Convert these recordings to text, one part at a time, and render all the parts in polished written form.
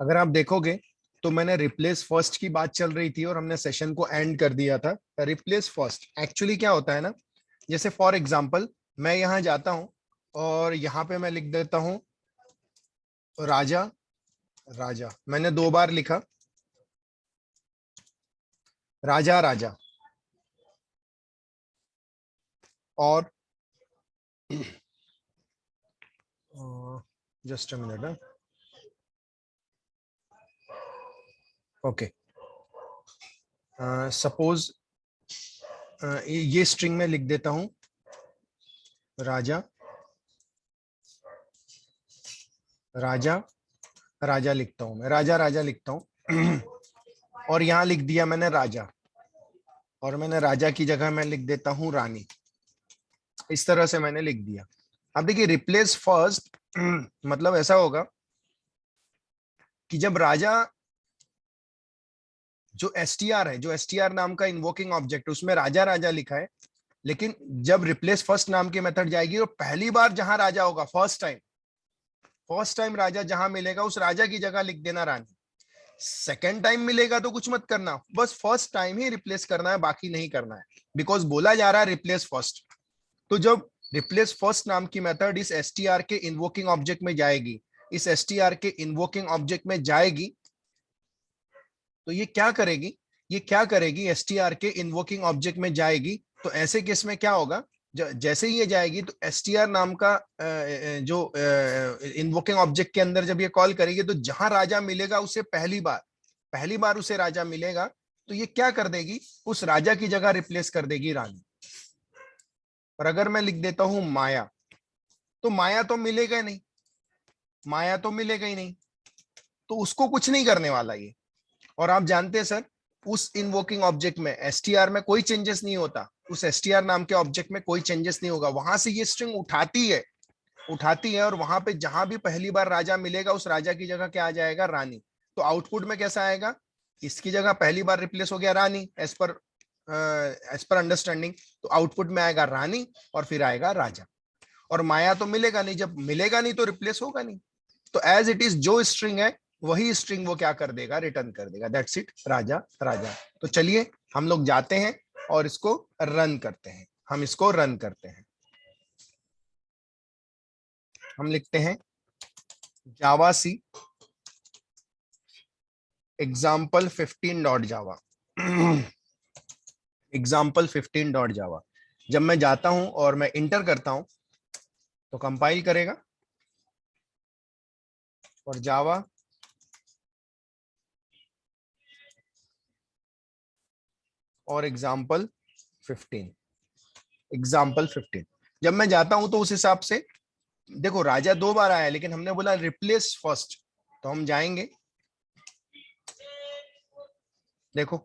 अगर आप देखोगे तो मैंने रिप्लेस फर्स्ट की बात चल रही थी और हमने सेशन को एंड कर दिया था। रिप्लेस फर्स्ट एक्चुअली क्या होता है ना, जैसे फॉर एग्जांपल मैं यहां जाता हूं और यहां पे मैं लिख देता हूं राजा। राजा मैंने 2 बार लिखा, राजा राजा। और just a minute, okay. Suppose ये स्ट्रिंग में लिख देता हूं राजा राजा राजा, लिखता हूं मैं राजा राजा लिखता हूं और यहां लिख दिया मैंने राजा, और मैंने राजा की जगह मैं लिख देता हूं रानी। इस तरह से मैंने लिख दिया। अब देखिए रिप्लेस फर्स्ट मतलब ऐसा होगा कि जब राजा, जो एसटीआर है, जो एसटीआर नाम का इन्वोकिंग ऑब्जेक्ट, उसमें राजा राजा लिखा है, लेकिन जब रिप्लेस फर्स्ट नाम की मेथड जाएगी तो पहली बार जहां राजा होगा, फर्स्ट टाइम राजा जहां मिलेगा उस राजा की जगह लिख देना रानी। सेकेंड टाइम मिलेगा तो कुछ मत करना, बस फर्स्ट टाइम ही रिप्लेस करना है, बाकी नहीं करना है, बिकॉज बोला जा रहा है रिप्लेस फर्स्ट। तो जब रिप्लेस फर्स्ट नाम की मेथड इस एसटीआर के इन्वोकिंग ऑब्जेक्ट में जाएगी, इस एसटीआर के इन्वोकिंग ऑब्जेक्ट में जाएगी, तो ये क्या करेगी, एसटीआर के इन्वोकिंग ऑब्जेक्ट में जाएगी। तो ऐसे केस में क्या होगा, जैसे ही ये जाएगी तो एसटीआर नाम का जो इन्वोकिंग ऑब्जेक्ट के अंदर जब ये कॉल करेगी, तो जहां राजा मिलेगा उसे पहली बार उसे राजा मिलेगा, तो ये क्या कर देगी, उस राजा की जगह रिप्लेस कर देगी रानी। और अगर मैं लिख देता हूं माया, तो माया तो मिलेगा ही नहीं, माया तो मिलेगा ही नहीं, तो उसको कुछ नहीं करने वाला ये। और आप जानते हैं सर, उस इन्वोकिंग ऑब्जेक्ट में एसटीआर में कोई चेंजेस नहीं होता, उस एसटीआर नाम के ऑब्जेक्ट में कोई चेंजेस नहीं होगा, वहां से ये स्ट्रिंग उठाती है और वहां पे जहां भी पहली बार राजा मिलेगा उस राजा की जगह क्या आ जाएगा, रानी। तो आउटपुट में कैसा आएगा, इसकी जगह पहली बार रिप्लेस हो गया रानी, एज पर अंडरस्टैंडिंग। तो आउटपुट में आएगा रानी और फिर आएगा राजा। और माया तो मिलेगा नहीं, जब मिलेगा नहीं तो रिप्लेस होगा नहीं। तो एज इट इज जो स्ट्रिंग है वही स्ट्रिंग वो क्या कर देगा, रिटर्न कर देगा। दैट्स इट, राजा राजा। तो चलिए हम लोग जाते हैं और इसको रन करते हैं। हम इसको रन करते हैं। हम लिखते हैं जावा सी एग्जाम्पल 15.java एग्जाम्पल 15.java। जब मैं जाता हूं और मैं इंटर करता हूं तो कंपाइल करेगा और जावा और एग्जाम्पल 15। जब मैं जाता हूं तो उस हिसाब से देखो राजा 2 बार आया, लेकिन हमने बोला रिप्लेस फर्स्ट, तो हम जाएंगे, देखो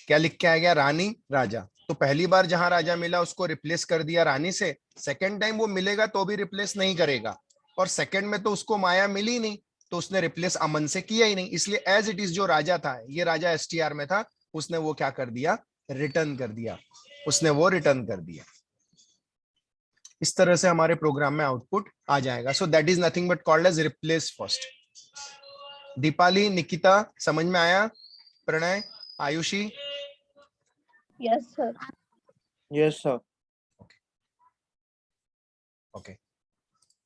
क्या लिख के आ गया, रानी राजा। तो पहली बार जहां राजा मिला उसको रिप्लेस कर दिया रानी से, सेकंड टाइम वो मिलेगा तो भी रिप्लेस नहीं करेगा, और सेकंड में तो उसको माया मिली नहीं, तो उसने रिप्लेस अमन से किया ही नहीं, इसलिए एज इट इज जो राजा था, ये राजा एसटीआर में था, उसने वो क्या कर दिया, रिटर्न कर दिया, उसने वो रिटर्न कर दिया। इस तरह से हमारे प्रोग्राम में आउटपुट आ जाएगा। So that is nothing but called as replace first. Deepali, Nikita, समझ में आया? Pranay, Ayushi? Yes sir. Yes sir. Okay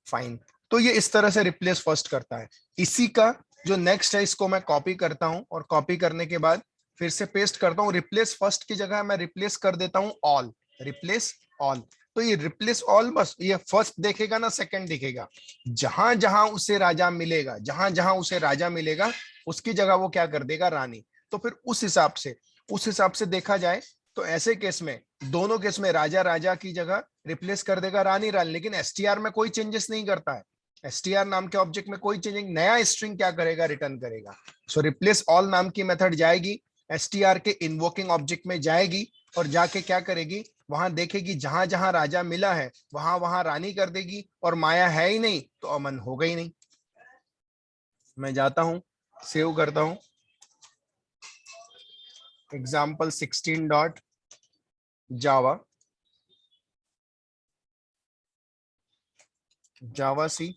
fine. तो ये इस तरह से रिप्लेस फर्स्ट करता है। इसी का जो नेक्स्ट है इसको मैं कॉपी करता हूं, और कॉपी करने के बाद फिर से पेस्ट करता हूं। रिप्लेस फर्स्ट की जगह मैं रिप्लेस कर देता हूं ऑल, रिप्लेस ऑल। तो ये रिप्लेस ऑल, बस ये फर्स्ट देखेगा ना सेकंड दिखेगा, जहां जहां उसे राजा मिलेगा, जहां जहां उसे राजा मिलेगा उसकी जगह वो क्या कर देगा, रानी। तो फिर उस हिसाब से देखा जाए तो ऐसे केस में, दोनों केस में राजा राजा की जगह रिप्लेस कर देगा रानी रानी, लेकिन एसटीआर में कोई चेंजेस नहीं करता है। एसटीआर नाम के ऑब्जेक्ट में कोई चेंजिंग, नया स्ट्रिंग क्या करेगा, रिटर्न करेगा। सो रिप्लेस ऑल नाम की मेथड जाएगी, एसटीआर के इन्वोकिंग ऑब्जेक्ट में जाएगी, और जाके क्या करेगी, वहां देखेगी जहां जहां राजा मिला है वहां वहां रानी कर देगी, और माया है ही नहीं तो अमन होगा ही नहीं। मैं जाता हूं, सेव करता हूं, एग्जाम्पल 16.java, जावा सी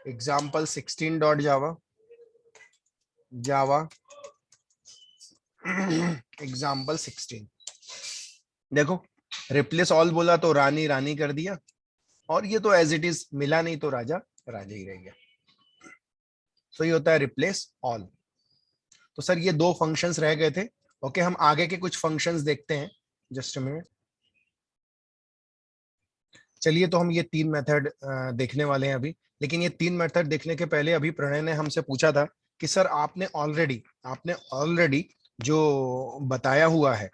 एग्जाम्पल 16 डॉट जावा, जावा एग्जाम्पल 16। देखो रिप्लेस ऑल बोला तो रानी रानी कर दिया, और ये तो एज इट इज मिला नहीं तो राजा राजा ही रह गया। तो ये होता है रिप्लेस ऑल। तो सर ये दो फंक्शंस रह गए थे। ओके, हम आगे के कुछ फंक्शंस देखते हैं, जस्ट अ मिनट। चलिए, तो हम ये तीन मेथड देखने वाले हैं अभी। लेकिन ये तीन मेथड देखने के पहले अभी प्रणय ने हमसे पूछा था कि सर आपने ऑलरेडी जो बताया हुआ है,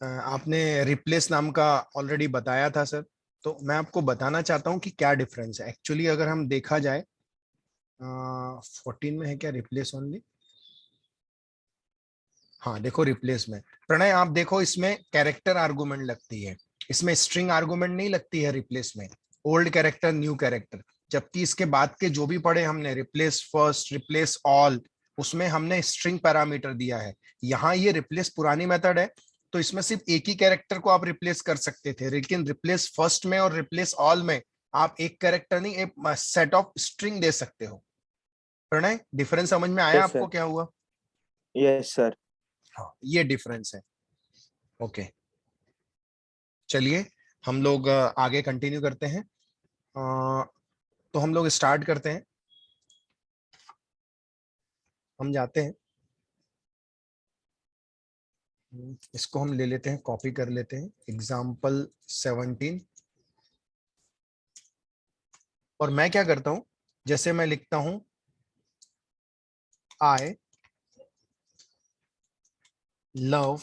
आपने रिप्लेस नाम का ऑलरेडी बताया था सर। तो मैं आपको बताना चाहता हूँ कि क्या डिफरेंस है एक्चुअली। अगर हम देखा जाए 14 में है क्या रिप्लेस ओनली? हाँ देखो, रिप्लेस में प्रणय आप देखो, इसमें कैरेक्टर आर्गुमेंट लगती है, इसमें स्ट्रिंग आर्गुमेंट नहीं लगती है रिप्लेस में। ओल्ड कैरेक्टर न्यू कैरेक्टर, जबकि इसके बाद के जो भी पढ़े हमने, रिप्लेस फर्स्ट, रिप्लेस ऑल, उसमें हमने स्ट्रिंग पैरामीटर दिया है। यहाँ ये रिप्लेस पुरानी मेथड है, तो इसमें सिर्फ एक ही कैरेक्टर को आप रिप्लेस कर सकते थे, लेकिन रिप्लेस फर्स्ट में और रिप्लेस ऑल में आप एक कैरेक्टर नहीं, एक सेट ऑफ स्ट्रिंग दे सकते हो। प्रणय डिफरेंस समझ में आया यस आपको? सर, क्या हुआ? Yes sir. हाँ, ये डिफरेंस है। ओके, चलिए हम लोग आगे कंटिन्यू करते हैं। तो हम लोग स्टार्ट करते हैं, हम जाते हैं। इसको हम ले लेते हैं, कॉपी कर लेते हैं, एग्जाम्पल 17। और मैं क्या करता हूं, जैसे मैं लिखता हूं आई लव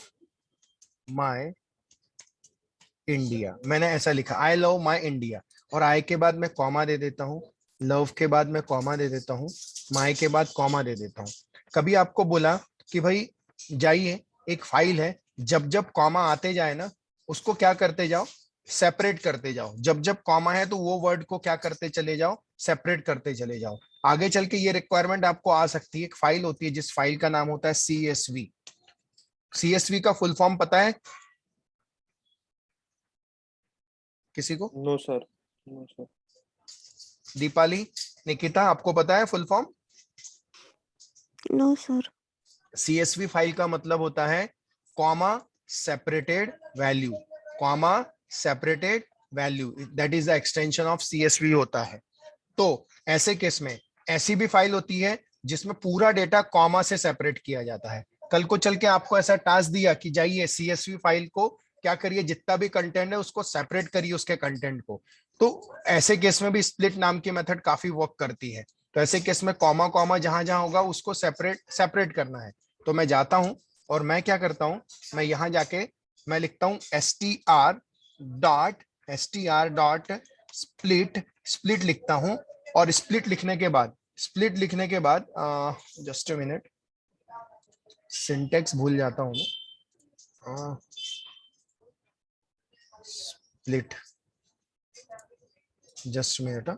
माई इंडिया, मैंने ऐसा लिखा आई लव माई इंडिया, और आई के बाद मैं कॉमा दे देता हूँ, लव के बाद मैं कॉमा दे देता हूँ, माई के बाद कॉमा दे देता हूँ। कभी आपको बोला कि भाई जाइए, एक फाइल है, जब जब कॉमा आते जाए ना, उसको क्या करते जाओ, सेपरेट करते जाओ। जब जब कॉमा है तो वो वर्ड को क्या करते चले जाओ, सेपरेट करते चले जाओ। आगे चल के ये रिक्वायरमेंट आपको आ सकती है। एक फाइल होती है जिस फाइल का नाम होता है CSV। CSV का फुल फॉर्म पता है किसी को? No sir, no sir. Deepali, Nikita, आपको पता है full form? No, sir. CSV file का मतलब होता है comma separated value, comma separated value, that is the extension of CSV होता है। तो ऐसे केस में ऐसी भी फाइल होती है जिसमें पूरा डेटा कॉमा से सेपरेट किया जाता है। कल को चल के आपको ऐसा टास्क दिया कि जाइए CSV फाइल को क्या करिए, जितना भी कंटेंट है उसको सेपरेट करिए उसके कंटेंट को। तो ऐसे केस में भी स्प्लिट नाम की मेथड काफी वर्क करती है। तो ऐसे केस में कॉमा कॉमा जहां जहां होगा उसको सेपरेट सेपरेट करना है। तो मैं जाता हूं और मैं क्या करता हूं, मैं यहां जाके मैं लिखता हूं str डॉट स्प्लिट, स्प्लिट लिखता हूं। और स्प्लिट लिखने के बाद जस्ट अ मिनट, सिंटेक्स भूल जाता हूं मैं। स्प्लिट, जस्ट मिनट,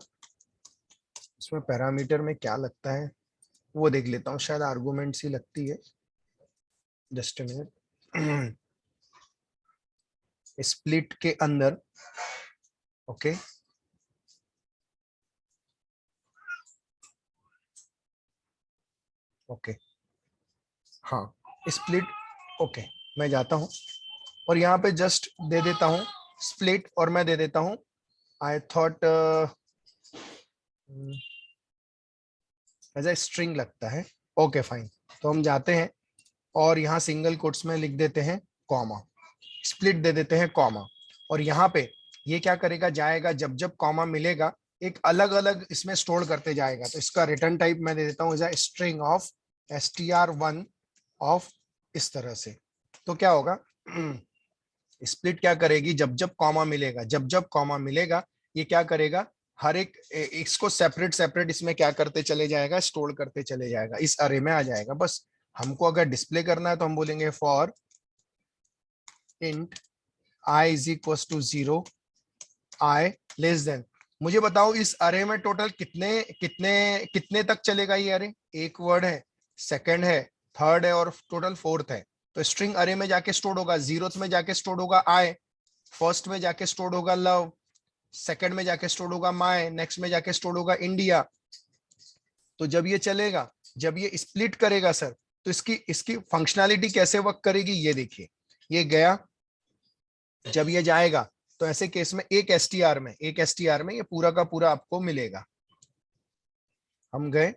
इसमें पैरामीटर में क्या लगता है वो देख लेता हूँ, शायद आर्गुमेंट्स ही लगती है। जस्ट मिनट, स्प्लिट के अंदर, ओके ओके, हाँ स्प्लिट, ओके। मैं जाता हूँ और यहाँ पे जस्ट दे देता हूँ स्प्लिट, और मैं दे देता हूँ I thought as a string लगता है। ओके फाइन, तो हम जाते हैं और यहाँ सिंगल कोट्स में लिख देते हैं कॉमा, स्प्लिट दे देते हैं कॉमा। और यहाँ पे ये क्या करेगा, जाएगा जब जब कॉमा मिलेगा एक अलग अलग इसमें स्टोर करते जाएगा। तो इसका रिटर्न टाइप मैं दे देता हूँ as a string of str1 of, इस तरह से। तो क्या होगा, स्प्लिट क्या करेगी, जब जब कॉमा मिलेगा, जब जब कॉमा मिलेगा, ये क्या करेगा, हर एक इसको सेपरेट सेपरेट इसमें क्या करते चले जाएगा, स्टोर करते चले जाएगा, इस अरे में आ जाएगा। बस हमको अगर डिस्प्ले करना है तो हम बोलेंगे for int i is equal to 0, i less than. मुझे बताओ इस अरे में टोटल कितने कितने कितने तक चलेगा ये अरे? एक वर्ड है, सेकंड है, थर्ड है और टोटल फोर्थ है। तो स्ट्रिंग अरे में जाके स्टोर होगा, जीरोथ में जाके स्टोर होगा आई, फर्स्ट में जाके स्टोर होगा लव, सेकंड में जाके स्टोर होगा माई, नेक्स्ट में जाके स्टोर होगा इंडिया, तो जब ये चलेगा, जब ये स्प्लिट करेगा सर, तो इसकी इसकी फंक्शनैलिटी कैसे वर्क करेगी ये देखिए। ये गया, जब ये जाएगा तो ऐसे केस में एक एसटीआर में ये पूरा का पूरा आपको मिलेगा। हम गए,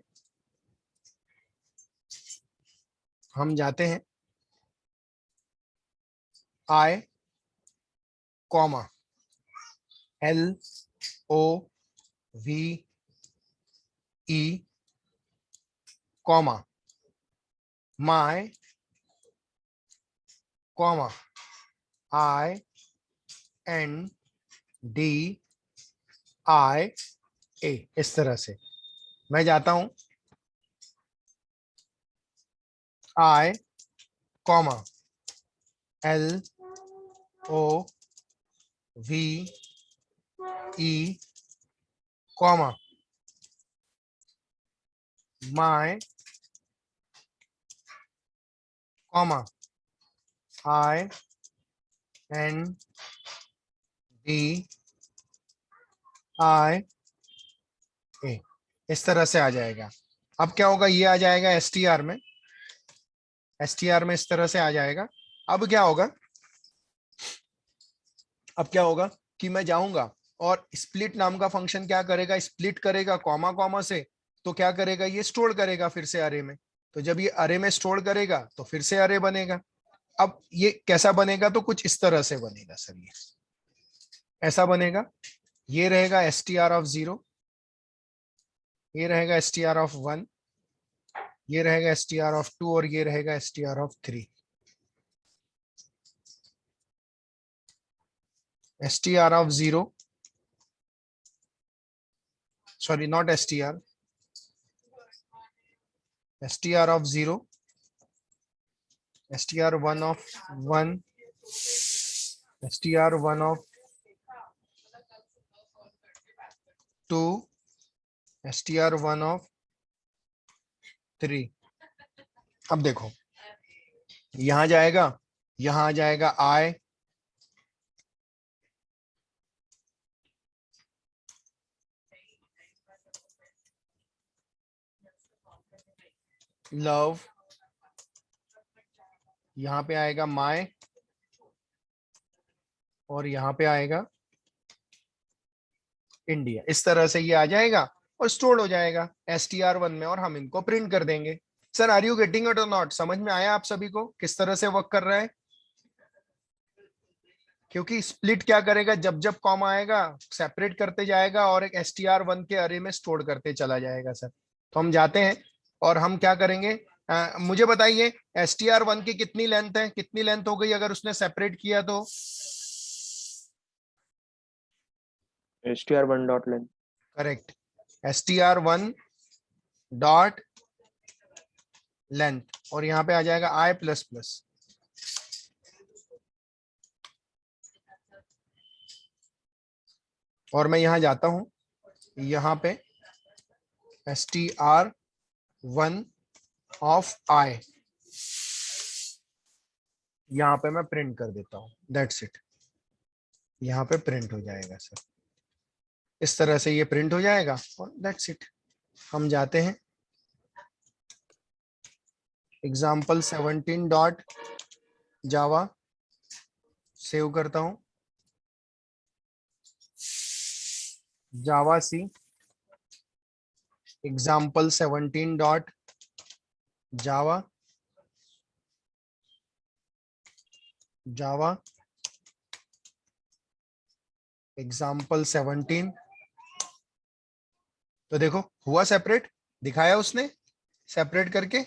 हम जाते हैं I, comma LOVE, comma my, comma INDIA। इस तरह से मैं जाता हूं I, comma LOVE, comma my, comma INDIA। इस तरह से आ जाएगा। अब क्या होगा, ये आ जाएगा एसटीआर में, इस तरह से आ जाएगा। अब क्या होगा, अब क्या होगा कि मैं जाऊंगा और स्प्लिट नाम का फंक्शन क्या करेगा, स्प्लिट करेगा कॉमा कॉमा से, तो क्या करेगा, ये स्टोर करेगा फिर से अरे में। तो जब ये अरे में स्टोर करेगा तो फिर से अरे बनेगा। अब ये कैसा बनेगा, तो कुछ इस तरह से बनेगा सर, ये ऐसा बनेगा। ये रहेगा एसटीआर ऑफ 0, ये रहेगा एसटीआर ऑफ 1, ये रहेगा एसटीआर ऑफ 2 और ये रहेगा STR of 3। STR of 0, sorry, not STR, STR of 0, STR1 of 1, STR1 of 2, STR1 of 3। अब देखो, यहां जाएगा, यहां आ जाएगा I, लव, यहां पे आएगा माय, और यहां पे आएगा इंडिया। इस तरह से ये आ जाएगा और स्टोर हो जाएगा STR1 में, और हम इनको प्रिंट कर देंगे। Sir are you getting it और नॉट, समझ में आया आप सभी को किस तरह से वर्क कर रहा है? क्योंकि स्प्लिट क्या करेगा, जब जब कॉमा आएगा सेपरेट करते जाएगा और एक STR1 के अरे में स्टोर करते चला जाएगा सर। तो हम जाते हैं और हम क्या करेंगे, मुझे बताइए STR1 की कितनी लेंथ है, कितनी लेंथ हो गई अगर उसने सेपरेट किया तो? STR1 dot length. Correct, STR1 dot length, और यहाँ पे आ जाएगा I प्लस प्लस। और मैं यहां जाता हूं, यहां पे STR1 ऑफ I, यहां पे मैं प्रिंट कर देता हूं, दैट्स इट। यहां पे प्रिंट हो जाएगा सर, इस तरह से ये प्रिंट हो जाएगा और दैट्स इट। हम जाते हैं एग्जाम्पल 17 डॉट जावा, सेव करता हूं, जावा सी एग्जाम्पल 17 डॉट जावा, जावा एग्जाम्पल 17। तो देखो हुआ सेपरेट, दिखाया उसने सेपरेट करके।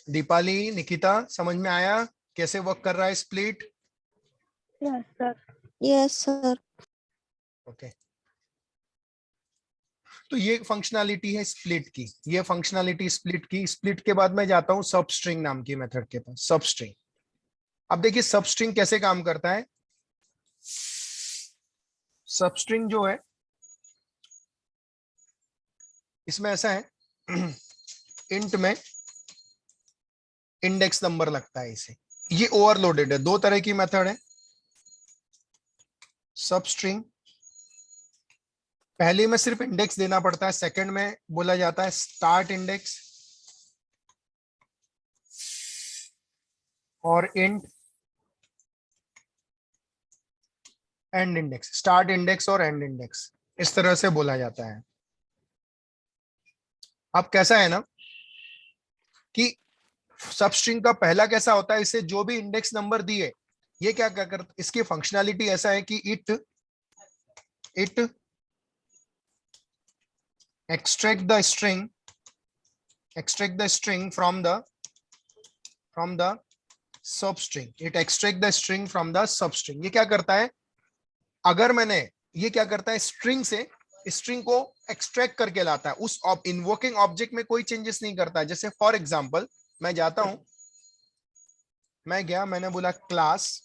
दीपाली, निकिता, समझ में आया कैसे वर्क कर रहा है split? Yes, sir. Yes, sir. Okay, तो ये फंक्शनैलिटी है स्प्लिट की, ये फंक्शनैलिटी स्प्लिट की। स्प्लिट के बाद मैं जाता हूं सब स्ट्रिंग नाम की मेथड के पास, सब स्ट्रिंग। अब देखिए सब स्ट्रिंग कैसे काम करता है। सब स्ट्रिंग जो है इसमें ऐसा है इंट में इंडेक्स नंबर लगता है इसे। ये ओवरलोडेड है, दो तरह की मेथड है, सब स्ट्रिंग, पहले में सिर्फ इंडेक्स देना पड़ता है, सेकंड में बोला जाता है स्टार्ट इंडेक्स और int and index, start index और एंड इंडेक्स, इस तरह से बोला जाता है। अब कैसा है ना कि सब स्ट्रिंग का पहला कैसा होता है, इसे जो भी इंडेक्स नंबर दिए, ये क्या क्या कर, इसकी फंक्शनैलिटी ऐसा है कि it extract the string from the substring, it extract the string from the substring। ये क्या करता है, अगर मैंने, ये क्या करता है, स्ट्रिंग से स्ट्रिंग को एक्सट्रैक्ट करके लाता है, उस इन्वोकिंग ऑब्जेक्ट में कोई चेंजेस नहीं करता है। जैसे फॉर एग्जांपल मैं जाता हूं, मैं गया, मैंने बोला क्लास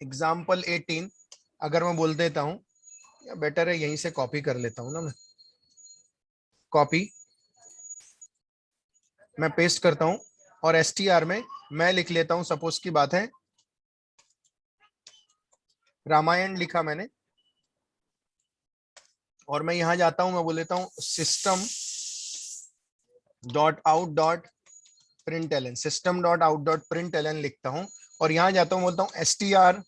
एग्जांपल 18, अगर मैं बोल देता हूं, या बेटर है यहीं से कॉपी कर लेता हूं ना, मैं कॉपी, मैं पेस्ट करता हूं और str में मैं लिख लेता हूं, सपोज की बात है रामायण लिखा मैंने, और मैं यहां जाता हूं, मैं बोल लेता हूं system dot out dot println, system dot out dot println लिखता हूं, और यहां जाता हूं, बोलता हूं str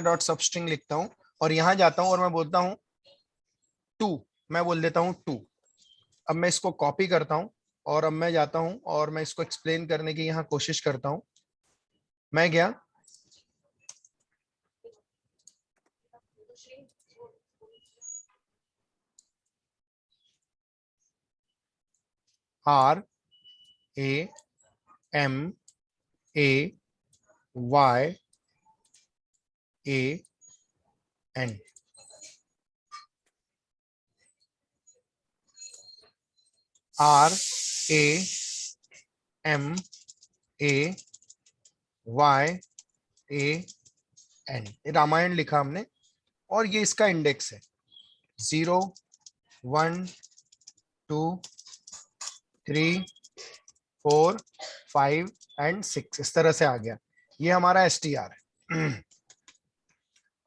डॉट सबस्ट्रिंग लिखता हूं, और यहां जाता हूं और मैं बोलता हूं 2, मैं बोल देता हूं 2। अब मैं इसको कॉपी करता हूं और अब मैं जाता हूं और मैं इसको एक्सप्लेन करने की यहां कोशिश करता हूं। मैं गया, R A M A Y A N, R A M A Y A N, Ramayan लिखा हमने, और ये इसका इंडेक्स है 0 1 2 3 4 5 एंड 6, इस तरह से आ गया। ये हमारा str है।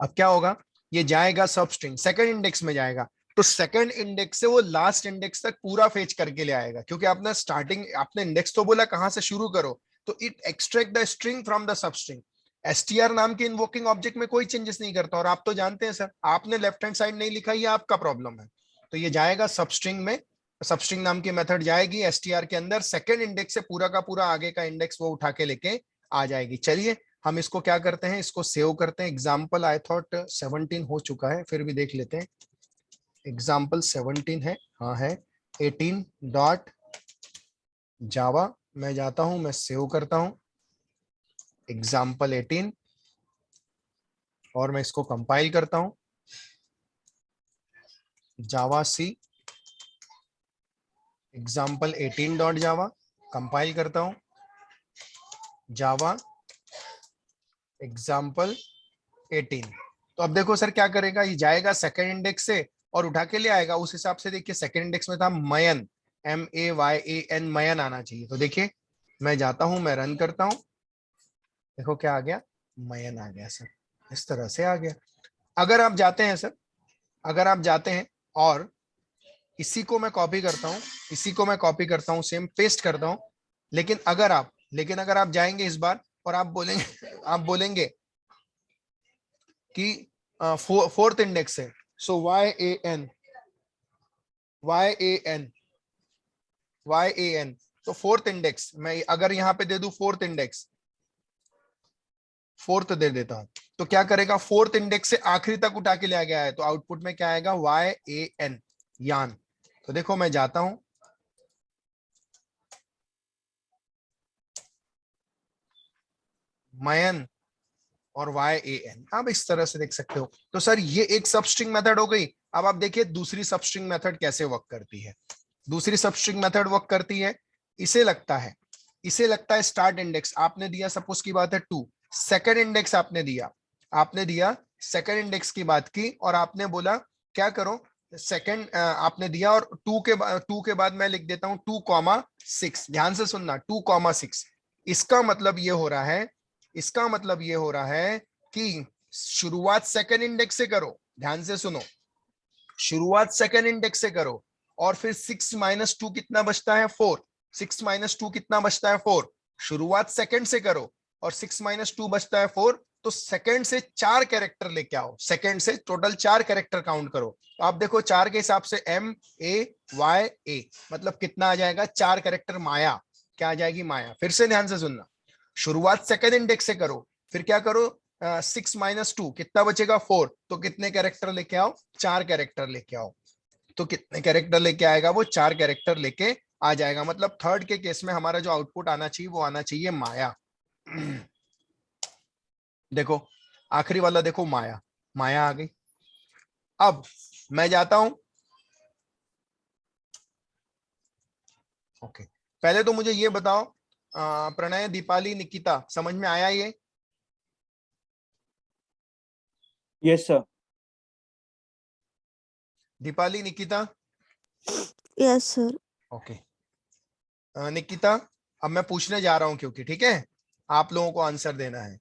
अब क्या होगा, ये जाएगा सब स्ट्रिंग, सेकंड इंडेक्स में जाएगा, तो सेकंड इंडेक्स से वो लास्ट इंडेक्स तक पूरा फेच करके ले आएगा, क्योंकि आपने स्टार्टिंग, आपने इंडेक्स तो बोला कहां से शुरू करो, तो it extract the string from the sub string. str नाम के इन्वोकिंग ऑब्जेक्ट में कोई चेंजेस नहीं करता, और आप तो जानते हैं सर, आपने लेफ्ट हैंड साइड नहीं लिखा, ये आपका प्रॉब्लम है। तो ये जाएगा सब स्ट्रिंग में, सबस्ट्रिंग नाम की मेथड जाएगी str के अंदर, सेकंड इंडेक्स से पूरा का पूरा आगे का इंडेक्स वो उठा के लेके आ जाएगी। चलिए हम इसको क्या करते हैं, इसको सेव करते हैं। एग्जाम्पल आई थॉट 17 हो चुका है, फिर भी देख लेते हैं। एग्जाम्पल 17 है, हाँ है। 18 डॉट जावा, मैं जाता हूं, मैं सेव करता हूं एग्जाम्पल 18, और मैं इसको कंपाइल करता हूं, जावा सी एग्जाम्पल 18 डॉट जावा, कंपाइल करता हूं जावा एग्जाम्पल 18। तो अब देखो सर क्या करेगा, ये जाएगा सेकंड इंडेक्स से और उठा के ले आएगा। उस हिसाब से देखिए सेकंड इंडेक्स में था मयन, MAYAN, मयन आना चाहिए। तो देखिए मैं जाता हूं, मैं रन करता हूं, देखो क्या आ गया, मयन आ गया सर, इस तरह से आ गया। अगर आप जाते हैं सर, अगर आप जाते हैं और इसी को मैं कॉपी करता हूं, इसी को मैं कॉपी करता हूं, सेम पेस्ट करता हूं, लेकिन अगर आप जाएंगे इस बार और आप बोलेंगे आप बोलेंगे कि फोर्थ इंडेक्स है, सो YAN, तो फोर्थ इंडेक्स, मैं अगर यहां पे दे दूं फोर्थ इंडेक्स, फोर्थ दे देता हूं, तो क्या करेगा, फोर्थ इंडेक्स से आखिरी तक उठा के ले गया है, तो आउटपुट में क्या आएगा, YAN, यान। तो देखो मैं जाता हूं, मयन और YAN, आप इस तरह से देख सकते हो। तो सर ये एक सबस्ट्रिंग मेथड हो गई। अब आप देखिए दूसरी सबस्ट्रिंग मेथड कैसे वर्क करती है। दूसरी सबस्ट्रिंग मेथड वर्क करती है, इसे लगता है स्टार्ट इंडेक्स आपने दिया, सपोज की बात है 2, सेकंड इंडेक्स आपने दिया सेकंड इंडेक्स की बात की, और आपने बोला क्या करो, सेकंड आपने दिया, और 2 के बाद मैं लिख देता हूं 2,6। ध्यान से सुनना, 2,6। इसका मतलब ये हो रहा है इसका मतलब ये हो रहा है कि शुरुआत सेकंड इंडेक्स से करो, ध्यान से सुनो, शुरुआत सेकंड इंडेक्स से करो, और फिर 6 माइनस 2 कितना बचता है 4, 6 माइनस 2 कितना बचता है 4, शुरुआत सेकंड से करो और 6 माइनस 2 बचता है 4, तो सेकंड से 4 कैरेक्टर लेके आओ, सेकंड से टोटल 4 कैरेक्टर काउंट करो। तो आप देखो 4 के हिसाब से M A Y A, मतलब कितना आ जाएगा 4 कैरेक्टर माया, क्या आ जाएगी माया। फिर से ध्यान से सुनना, शुरुआत सेकंड इंडेक्स से करो, फिर क्या करो 6 माइनस 2 कितना बचेगा 4, तो कितने कैरेक्टर लेके आओ 4 कैरेक्टर लेके आओ, तो कितने कैरेक्टर लेके आएगा वो 4 कैरेक्टर लेके आ जाएगा। मतलब थर्ड के केस में हमारा जो आउटपुट आना चाहिए वो आना चाहिए माया। देखो आखिरी वाला देखो माया, माया आ गई। अब मैं जाता हूं, ओके पहले तो मुझे ये बताओ प्रणय दीपाली निकिता समझ में आया ये? Yes, sir. Deepali Nikita Yes, sir. Okay Nikita अब मैं पूछने जा रहा हूं क्योंकि ठीक है आप लोगों को आंसर देना है।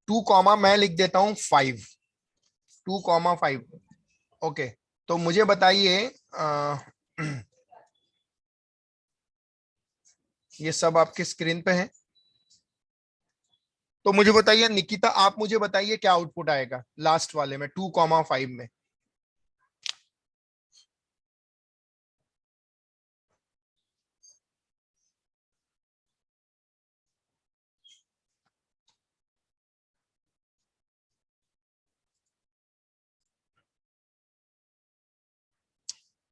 2 कॉमा मैं लिख देता हूं 5, 2,5 ओके। तो मुझे बताइए ये सब आपकी स्क्रीन पे है, तो मुझे बताइए निकिता आप मुझे बताइए क्या आउटपुट आएगा लास्ट वाले में 2,5 में।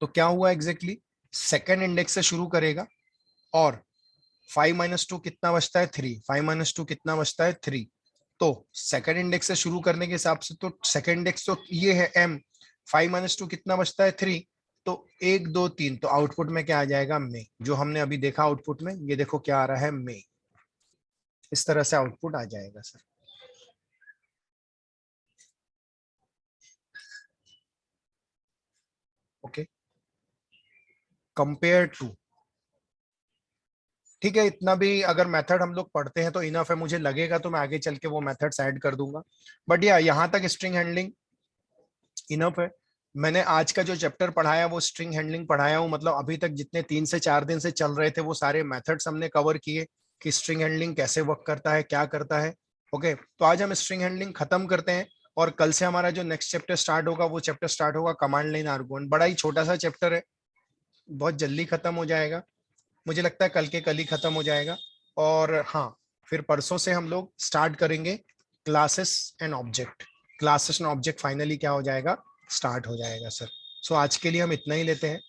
तो क्या हुआ एग्जैक्टली सेकंड इंडेक्स से शुरू करेगा और 5 माइनस 2 कितना बचता है 3, 5 माइनस 2 कितना बचता है 3, तो सेकंड इंडेक्स से शुरू करने के हिसाब से तो सेकंड इंडेक्स तो ये है M, 5 माइनस 2 कितना बचता है 3, तो 1 2 3, तो आउटपुट में क्या आ जाएगा मे, जो हमने अभी देखा आउटपुट में ये देखो क्या आ रहा है मे, इस तरह से आउटपुट आ जाएगा सर। ओके कंपेयर टू, ठीक है इतना भी अगर मेथड हम लोग पढ़ते हैं तो इनफ है, मुझे लगेगा तो मैं आगे चल के वो मेथड्स ऐड कर दूंगा, बट या यहाँ तक स्ट्रिंग हैंडलिंग इनफ है। मैंने आज का जो चैप्टर पढ़ाया वो स्ट्रिंग हैंडलिंग पढ़ाया हूँ, मतलब अभी तक जितने 3 से 4 दिन से चल रहे थे वो सारे मेथड्स हमने कवर किए कि स्ट्रिंग हैंडलिंग कैसे वर्क करता है क्या करता है। ओके तो आज हम स्ट्रिंग हैंडलिंग खत्म करते हैं और कल से हमारा जो नेक्स्ट चैप्टर स्टार्ट होगा वो चैप्टर स्टार्ट होगा कमांड लाइन आर्गुमेंट। बड़ा ही छोटा सा चैप्टर है, बहुत जल्दी खत्म हो जाएगा, मुझे लगता है कल के कल ही खत्म हो जाएगा। और हाँ फिर परसों से हम लोग स्टार्ट करेंगे classes and object, classes and object finally क्या हो जाएगा स्टार्ट हो जाएगा सर। सो आज के लिए हम इतना ही लेते हैं।